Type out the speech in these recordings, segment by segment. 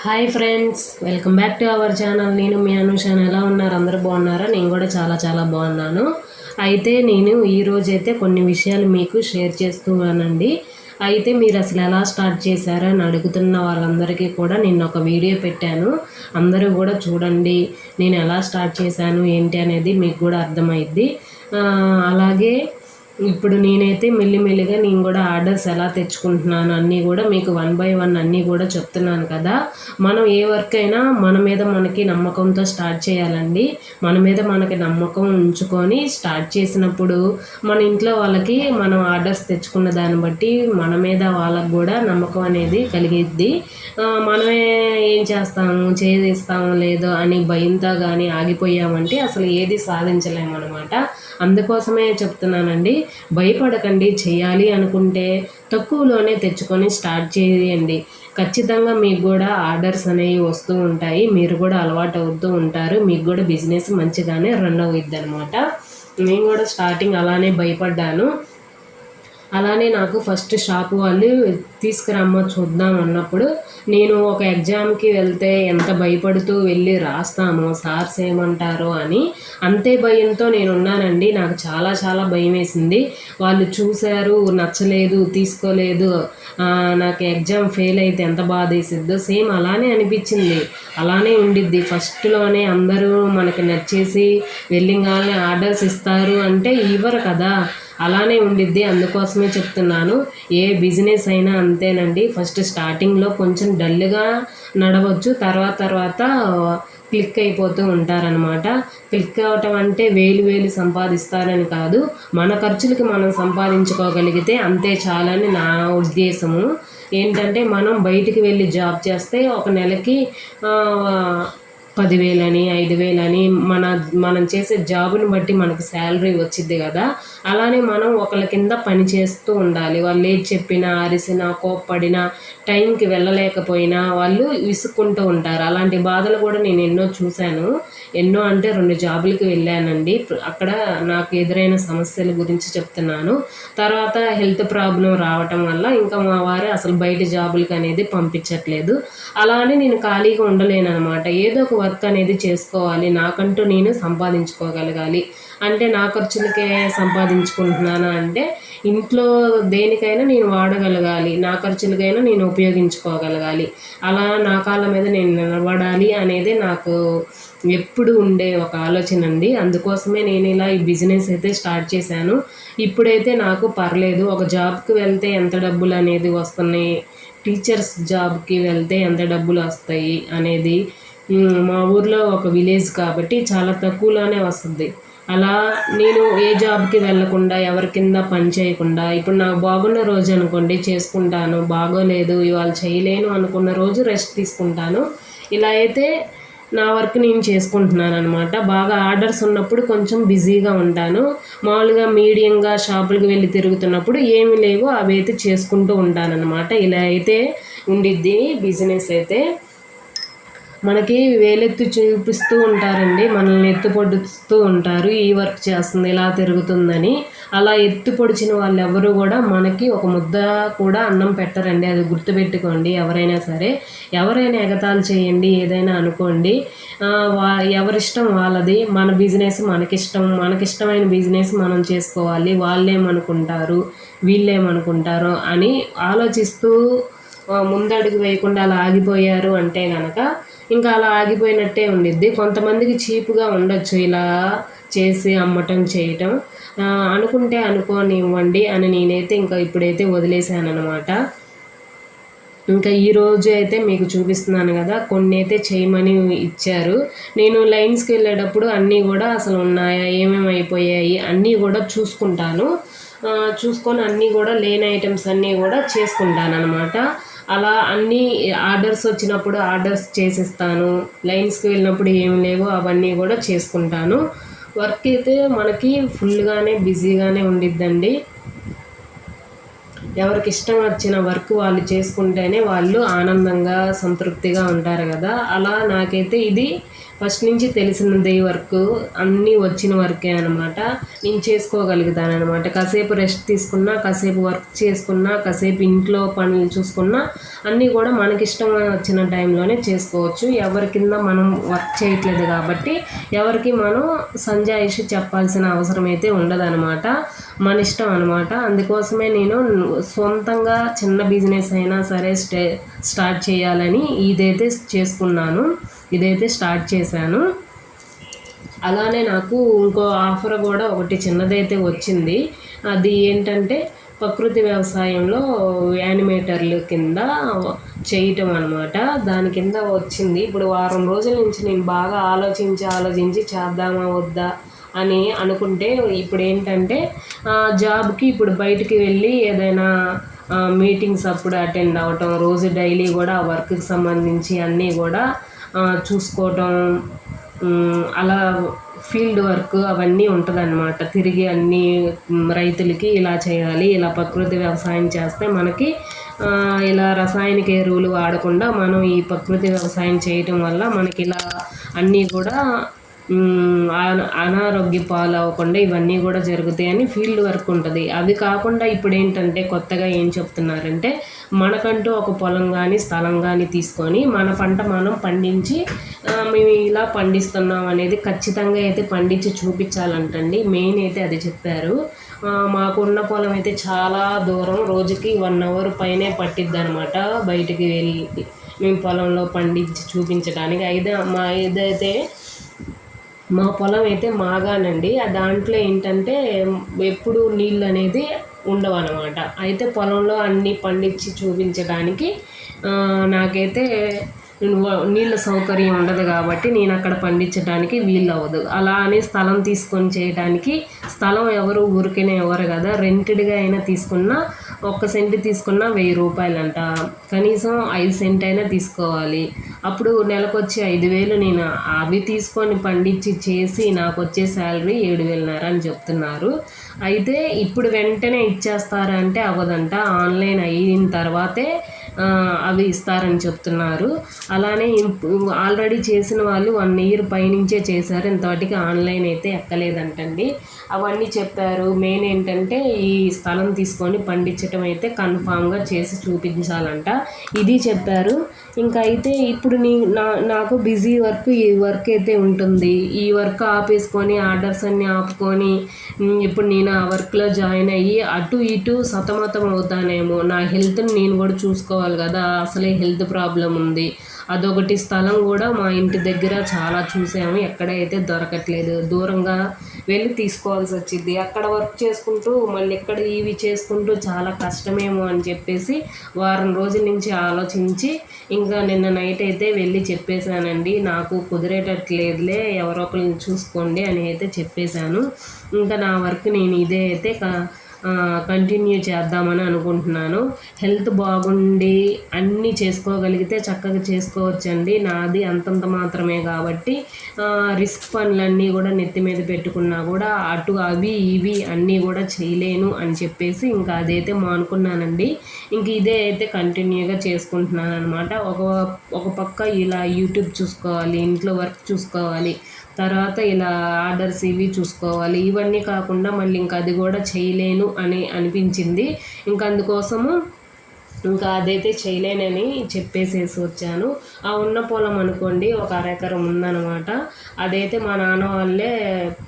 Hi friends, welcome back to our channel. నేను మీ అనుషాన్. ఎలా ఉన్నారు? అందరూ బాగున్నారా? నేను కూడా చాలా చాలా బాగున్నాను. అయితే నేను ఈరోజైతే కొన్ని విషయాలు మీకు షేర్ చేస్తున్నానండి. అయితే మీరు అసలు ఎలా స్టార్ట్ చేశారని అడుగుతున్న వాళ్ళందరికీ కూడా నేను ఒక వీడియో పెట్టాను. అందరూ కూడా చూడండి, నేను ఎలా స్టార్ట్ చేశాను ఏంటి అనేది మీకు కూడా అర్థమైద్ది. అలాగే ఇప్పుడు నేనైతే మెల్లిమెల్లిగా నేను కూడా ఆర్డర్స్ ఎలా తెచ్చుకుంటున్నాను అన్నీ కూడా మీకు 1 by 1 అన్నీ కూడా చెప్తున్నాను కదా. మనం ఏ వర్క్ అయినా మన మీద మనకి నమ్మకంతో స్టార్ట్ చేయాలండి. మన మీద మనకి నమ్మకం ఉంచుకొని స్టార్ట్ చేసినప్పుడు మన ఇంట్లో వాళ్ళకి మనం ఆర్డర్స్ తెచ్చుకున్న దాన్ని బట్టి మన మీద వాళ్ళకు కూడా నమ్మకం అనేది కలిగిద్ది. మనమే ఏం చేస్తాము, చేస్తాము లేదో అని భయంతో కానీ ఆగిపోయామంటే అసలు ఏది సాధించలేము అనమాట. అందుకోసమే చెప్తున్నానండి, భయపడకండి. చేయాలి అనుకుంటే తక్కువలోనే తెచ్చుకొని స్టార్ట్ చేయండి. ఖచ్చితంగా మీకు కూడా ఆర్డర్స్ అనేవి వస్తూ ఉంటాయి. మీరు కూడా అలవాటు అవుతూ ఉంటారు. మీకు కూడా బిజినెస్ మంచిగానే రన్ అవుద్ది అనమాట. నేను కూడా స్టార్టింగ్ అలానే భయపడ్డాను. అలానే నాకు ఫస్ట్ షాప్ వాళ్ళు తీసుకురమ్మ చూద్దాం అన్నప్పుడు నేను ఒక ఎగ్జామ్కి వెళ్తే ఎంత భయపడుతూ వెళ్ళి రాస్తామో సార్స్ ఏమంటారో అని అంతే భయంతో నేను ఉన్నానండి. నాకు చాలా చాలా భయం వేసింది. వాళ్ళు చూశారు, నచ్చలేదు, తీసుకోలేదు, నాకు ఎగ్జామ్ ఫెయిల్ అయితే ఎంత బాధ వేసిద్దో సేమ్ అలానే అనిపించింది. అలానే ఉండిద్ది. ఫస్ట్లోనే అందరూ మనకి నచ్చేసి వెళ్ళింగానే ఆర్డర్స్ ఇస్తారు అంటే ఇవ్వరు కదా, అలానే ఉండిద్ది. అందుకోసమే చెప్తున్నాను, ఏ బిజినెస్ అయినా అంతేనండి. ఫస్ట్ స్టార్టింగ్లో కొంచెం డల్గా నడవచ్చు, తర్వాత క్లిక్ అయిపోతూ ఉంటారనమాట. క్లిక్ అవ్వటం అంటే వేలు సంపాదిస్తారని కాదు, మన ఖర్చులకి మనం సంపాదించుకోగలిగితే అంతే చాలని నా ఉద్దేశము. ఏంటంటే మనం బయటికి వెళ్ళి జాబ్ చేస్తే ఒక నెలకి 10,000 అని 5,000 అని మనం చేసే జాబుని బట్టి మనకు శాలరీ వచ్చిద్ది కదా. అలానే మనం ఒకళ్ళ కింద పని చేస్తూ ఉండాలి. వాళ్ళు ఏది చెప్పినా, అరిసినా, కోప్పడినా, టైంకి వెళ్ళలేకపోయినా వాళ్ళు విసుక్కుంటూ ఉంటారు. అలాంటి బాధలు కూడా నేను ఎన్నో చూశాను. ఎన్నో అంటే 2 జాబులకి వెళ్ళానండి. అక్కడ నాకు ఎదురైన సమస్యల గురించి చెప్తున్నాను. తర్వాత హెల్త్ ప్రాబ్లం రావటం వల్ల ఇంకా మా వారే అసలు బయట జాబులకి అనేది పంపించట్లేదు. అలా అని నేను ఖాళీగా ఉండలేను అనమాట. ఏదో ఒక వర్క్ అనేది చేసుకోవాలి. నాకంటూ నేను సంపాదించుకోగలగాలి. అంటే నా ఖర్చులకే సంపాదించుకుంటున్నాను అంటే ఇంట్లో దేనికైనా నేను వాడగలగాలి, నా ఖర్చులకైనా నేను ఉపయోగించుకోగలగాలి. అలా నా కాళ్ళ మీద నేను నిలబడాలి అనేది నాకు ఎప్పుడు ఉండే ఒక ఆలోచన అండి. అందుకోసమే నేను ఇలా ఈ బిజినెస్ అయితే స్టార్ట్ చేశాను. ఇప్పుడైతే నాకు పర్లేదు. ఒక జాబ్కి వెళ్తే ఎంత డబ్బులు అనేది వస్తున్నాయి, టీచర్స్ జాబ్కి వెళ్తే ఎంత డబ్బులు వస్తాయి అనేది, మా ఊర్లో ఒక విలేజ్ కాబట్టి చాలా తక్కువలోనే వస్తుంది. అలా నేను ఏ జాబ్కి వెళ్ళకుండా, ఎవరి కింద పని చేయకుండా, ఇప్పుడు నాకు బాగున్న రోజు అనుకోండి చేసుకుంటాను, బాగోలేదు ఇవాళ చేయలేను అనుకున్న రోజు రెస్ట్ తీసుకుంటాను. ఇలా అయితే నా వర్క్ నేను చేసుకుంటున్నాను అనమాట. బాగా ఆర్డర్స్ ఉన్నప్పుడు కొంచెం బిజీగా ఉంటాను. మామూలుగా మీడియంగా షాపులకు వెళ్ళి తిరుగుతున్నప్పుడు ఏమి లేవో అవి అయితే చేసుకుంటూ ఉంటానన్నమాట. ఇలా అయితే ఉండిద్ది బిజినెస్ అయితే. మనకి వేలెత్తి చూపిస్తూ ఉంటారండి, మనల్ని ఎత్తు పొడుస్తూ ఉంటారు, ఈ వర్క్ చేస్తుంది ఇలా తిరుగుతుందని. అలా ఎత్తు పొడిచిన వాళ్ళు ఎవరు కూడా మనకి ఒక ముద్ద కూడా అన్నం పెట్టరండి. అది గుర్తుపెట్టుకోండి. ఎవరైనా సరే, ఎవరైనా ఎగతాళి చేయండి, ఏదైనా అనుకోండి, ఎవరిష్టం వాళ్ళది. మన బిజినెస్ మనకిష్టమైన బిజినెస్ మనం చేసుకోవాలి. వాళ్ళేమనుకుంటారు, వీళ్ళేమనుకుంటారో అని ఆలోచిస్తూ ముందడుగు వేయకుండా అలా ఆగిపోయారు అంటే కనుక ఇంకా అలా ఆగిపోయినట్టే ఉండిద్ది. కొంతమందికి చీపుగా ఉండొచ్చు ఇలా చేసి అమ్మటం చేయటం. అనుకుంటే అనుకోనివ్వండి అని నేనైతే ఇంకా ఇప్పుడైతే వదిలేశాను అనమాట. ఇంకా ఈరోజు అయితే మీకు చూపిస్తున్నాను కదా, కొన్ని అయితే చేయమని ఇచ్చారు. నేను లైన్స్కి వెళ్ళేటప్పుడు అన్నీ కూడా అసలు ఉన్నాయా, ఏమేమి అయిపోయాయి అన్నీ కూడా చూసుకొని అన్నీ కూడా లేని ఐటమ్స్ అన్నీ కూడా చేసుకుంటాను అనమాట. అలా అన్నీ ఆర్డర్స్ వచ్చినప్పుడు ఆర్డర్స్ చేసిస్తాను. లైన్స్కి వెళ్ళినప్పుడు ఏమి లేవో అవన్నీ కూడా చేసుకుంటాను. వర్క్ అయితే మనకి ఫుల్గానే బిజీగానే ఉండిద్దండి. ఎవరికి ఇష్టం వచ్చిన వర్క్ వాళ్ళు చేసుకుంటేనే వాళ్ళు ఆనందంగా సంతృప్తిగా ఉంటారు కదా. అలా నాకైతే ఇది ఫస్ట్ నుంచి తెలిసినది వర్క్ అన్నీ వచ్చిన వర్కే అనమాట. నేను చేసుకోగలుగుతాను అనమాట. కాసేపు రెస్ట్ తీసుకున్నా, కాసేపు వర్క్ చేసుకున్నా, కాసేపు ఇంట్లో పనులు చూసుకున్నా అన్నీ కూడా మనకిష్టం వచ్చిన టైంలోనే చేసుకోవచ్చు. ఎవరి కింద మనం వర్క్ చేయట్లేదు కాబట్టి ఎవరికి మనం సంజాయిషి చెప్పాల్సిన అవసరం అయితే ఉండదనమాట. మన ఇష్టం అనమాట. అందుకోసమే నేను సొంతంగా చిన్న బిజినెస్ అయినా సరే స్టార్ట్ చేయాలని ఇదైతే చేసుకున్నాను, ఇదైతే స్టార్ట్ చేశాను. అలానే నాకు ఇంకో ఆఫర్ కూడా ఒకటి చిన్నదైతే వచ్చింది. అది ఏంటంటే ప్రకృతి వ్యవసాయంలో యానిమేటర్లు కింద చేయటం అనమాట. దాని కింద వచ్చింది. ఇప్పుడు వారం రోజుల నుంచి నేను బాగా ఆలోచించి చేద్దామా వద్దా అని అనుకుంటే ఇప్పుడు ఏంటంటే జాబ్కి ఇప్పుడు బయటికి వెళ్ళి ఏదైనా మీటింగ్స్ అప్పుడు అటెండ్ అవ్వటం, రోజు డైలీ కూడా ఆ వర్క్కి సంబంధించి అన్నీ కూడా చూసుకోవటం, అలా ఫీల్డ్ వర్క్ అవన్నీ ఉంటుందన్నమాట. తిరిగి అన్ని రైతులకి ఇలా చేయాలి, ఇలా ప్రకృతి వ్యవసాయం చేస్తే మనకి ఇలా రసాయనిక ఎరువులు వాడకుండా మనం ఈ ప్రకృతి వ్యవసాయం చేయటం వల్ల మనకి ఇలా అన్నీ కూడా అనారోగ్య పాలు అవ్వకుండా ఇవన్నీ కూడా జరుగుతాయని ఫీల్డ్ వర్క్ ఉంటుంది. అవి కాకుండా ఇప్పుడు ఏంటంటే కొత్తగా ఏం చెప్తున్నారంటే మనకంటూ ఒక పొలం కానీ స్థలం కానీ తీసుకొని మన పంట మనం పండించి మేము ఇలా పండిస్తున్నాం అనేది ఖచ్చితంగా అయితే పండించి చూపించాలంటండి. మెయిన్ అయితే అది చెప్పారు. మాకున్న పొలం అయితే చాలా దూరం, రోజుకి 1 అవర్ పైనే పట్టిద్ది అనమాట బయటికి వెళ్ళి మేము పొలంలో పండించి చూపించడానికి. ఇదైతే మా పొలం అయితే మాగానండి. దాంట్లో ఏంటంటే ఎప్పుడు నీళ్ళు అనేది ఉండవు అనమాట. అయితే పొలంలో అన్నీ పండించి చూపించడానికి నాకైతే నీళ్ళ సౌకర్యం ఉండదు కాబట్టి నేను అక్కడ పండించడానికి వీలు అవ్వదు. అలా అని స్థలం తీసుకొని చేయడానికి స్థలం ఎవరు ఊరికనే ఎవరు కదా, రెంటెడ్గా అయినా తీసుకున్నా 1 సెంటు తీసుకున్నా 1000 రూపాయలంట. కనీసం 5 సెంట్ అయినా తీసుకోవాలి. అప్పుడు నెలకొచ్చి 5000 నేను అవి తీసుకొని పండించి చేసి నాకు వచ్చే శాలరీ 7,500 అని చెప్తున్నారు. అయితే ఇప్పుడు వెంటనే ఇచ్చేస్తారా అంటే అవ్వదంట. ఆన్లైన్ అయిన తర్వాతే అవి ఇస్తారని చెప్తున్నారు. అలానే ఆల్రెడీ చేసిన వాళ్ళు 1 ఇయర్ పైనుంచే చేశారు, ఇంతవాటికి ఆన్లైన్ అయితే ఎక్కలేదంటండి. అవన్నీ చెప్పారు. మెయిన్ ఏంటంటే ఈ స్థలం తీసుకొని పండించడం అయితే కన్ఫామ్గా చేసి చూపించాలంట, ఇది చెప్పారు. ఇంకా అయితే ఇప్పుడు నాకు బిజీ వర్క్ ఈ వర్క్ అయితే ఉంటుంది. ఈ వర్క్ ఆపేసుకొని ఆర్డర్స్ అన్నీ ఆపుకొని ఇప్పుడు నేను ఆ వర్క్లో జాయిన్ అయ్యి అటు ఇటు సతమతం అవుతానేమో. నా హెల్త్ని నేను కూడా చూసుకోవాలి కదా, అసలే హెల్త్ ప్రాబ్లం ఉంది. అదొకటి. స్థలం కూడా మా ఇంటి దగ్గర చాలా చూసాము, ఎక్కడైతే దొరకట్లేదు. దూరంగా వెళ్ళి తీసుకోవాల్సి వచ్చింది. అక్కడ వర్క్ చేసుకుంటూ మళ్ళీ ఇక్కడ ఇవి చేసుకుంటూ చాలా కష్టమేమో అని చెప్పేసి వారం రోజుల నుంచి ఆలోచించి ఇంకా నిన్న నైట్ అయితే వెళ్ళి చెప్పేశానండి. నాకు కుదిరేటట్లేదులే, ఎవరో ఒకరిని చూసుకోండి అని అయితే చెప్పేశాను. ఇంకా నా వర్క్ నేను ఇదే అయితే కంటిన్యూ చేద్దామని అనుకుంటున్నాను. హెల్త్ బాగుండి అన్నీ చేసుకోగలిగితే చక్కగా చేసుకోవచ్చండి. నాది అంతంత మాత్రమే కాబట్టి రిస్క్ పనులన్నీ కూడా నెత్తి మీద పెట్టుకున్నా కూడా అటు అవి ఇవి అన్నీ కూడా చేయలేను అని చెప్పేసి ఇంకా అదైతే మానుకున్నానండి. ఇంక ఇదే అయితే కంటిన్యూగా చేసుకుంటున్నాను అనమాట. ఒక పక్క ఇలా యూట్యూబ్ చూసుకోవాలి, ఇంట్లో వర్క్ చూసుకోవాలి, తర్వాత ఇలా ఆర్డర్స్ ఇవి చూసుకోవాలి. ఇవన్నీ కాకుండా మళ్ళీ ఇంకా అది కూడా చేయలేను అని అనిపించింది. ఇంకా అందుకోసము ఇంకా అదైతే చేయలేనని చెప్పేసేసి వచ్చాను. ఆ ఉన్న పొలం అనుకోండి 1 అరెకరం ఉందన్నమాట. అదైతే మా నాన్న వాళ్ళే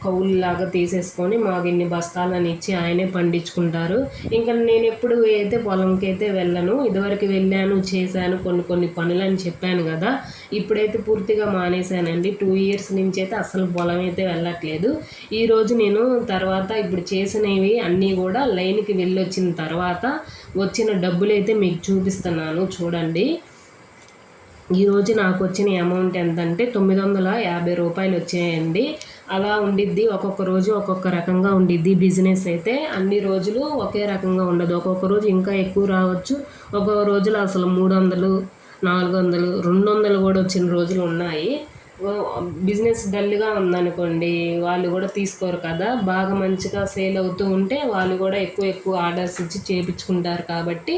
కౌలులాగా తీసేసుకొని మాకు ఇన్ని బస్తాలని ఇచ్చి ఆయనే పండించుకుంటారు. ఇంకా నేను ఎప్పుడు అయితే పొలంకి అయితే వెళ్ళను. ఇదివరకు వెళ్ళాను, చేశాను కొన్ని పనులని చెప్పాను కదా. ఇప్పుడైతే పూర్తిగా మానేశానండి. 2 ఇయర్స్ నుంచి అయితే అసలు పొలం అయితే వెళ్ళట్లేదు. ఈరోజు నేను తర్వాత ఇప్పుడు చేసినవి అన్నీ కూడా లైన్కి వెళ్ళొచ్చిన తర్వాత వచ్చిన డబ్బులు అయితే మీకు చూపిస్తున్నాను చూడండి. ఈరోజు నాకు వచ్చిన అమౌంట్ ఎంతంటే 950 రూపాయలు వచ్చాయండి. అలా ఉండిద్ది. ఒక్కొక్క రోజు ఒక్కొక్క రకంగా ఉండిద్ది బిజినెస్ అయితే. అన్ని రోజులు ఒకే రకంగా ఉండదు. ఒక్కొక్క రోజు ఇంకా ఎక్కువ రావచ్చు, ఒక్కొక్క రోజులో అసలు 300, 400, 200 కూడా వచ్చిన రోజులు ఉన్నాయి. బిజినెస్ డల్గా ఉందనుకోండి, వాళ్ళు కూడా తీసుకోరు కదా. బాగా మంచిగా సేల్ అవుతూ ఉంటే వాళ్ళు కూడా ఎక్కువ ఎక్కువ ఆర్డర్స్ ఇచ్చి చేయించుకుంటారు. కాబట్టి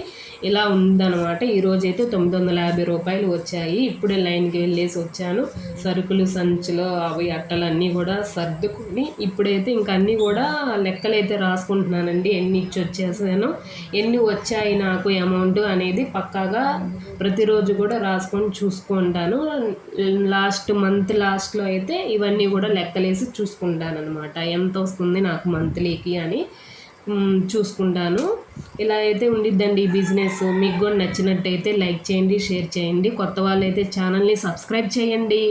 ఇలా ఉందన్నమాట. ఈరోజైతే 950 రూపాయలు వచ్చాయి. ఇప్పుడే లైన్కి వెళ్ళేసి వచ్చాను. సరుకులు సంచిలో అవి అట్టలన్నీ కూడా సర్దుకొని ఇప్పుడైతే ఇంక అన్నీ కూడా లెక్కలైతే రాసుకుంటున్నానండి. ఎన్ని ఇచ్చి వచ్చేసాను, ఎన్ని వచ్చాయి నాకు అమౌంట్ అనేది పక్కాగా ప్రతిరోజు కూడా రాసుకొని చూసుకుంటాను. మంత్ లాస్ట్లో అయితే ఇవన్నీ కూడా లెక్కలేసి చూసుకుంటాను అనమాట. ఎంత వస్తుంది నాకు మంత్లీకి అని చూసుకుంటాను. ఇలా అయితే ఉండిద్దండి ఈ బిజినెస్. మీకు కూడా నచ్చినట్టయితే లైక్ చేయండి, షేర్ చేయండి. కొత్త వాళ్ళు అయితే ఛానల్ని సబ్స్క్రైబ్ చేయండి.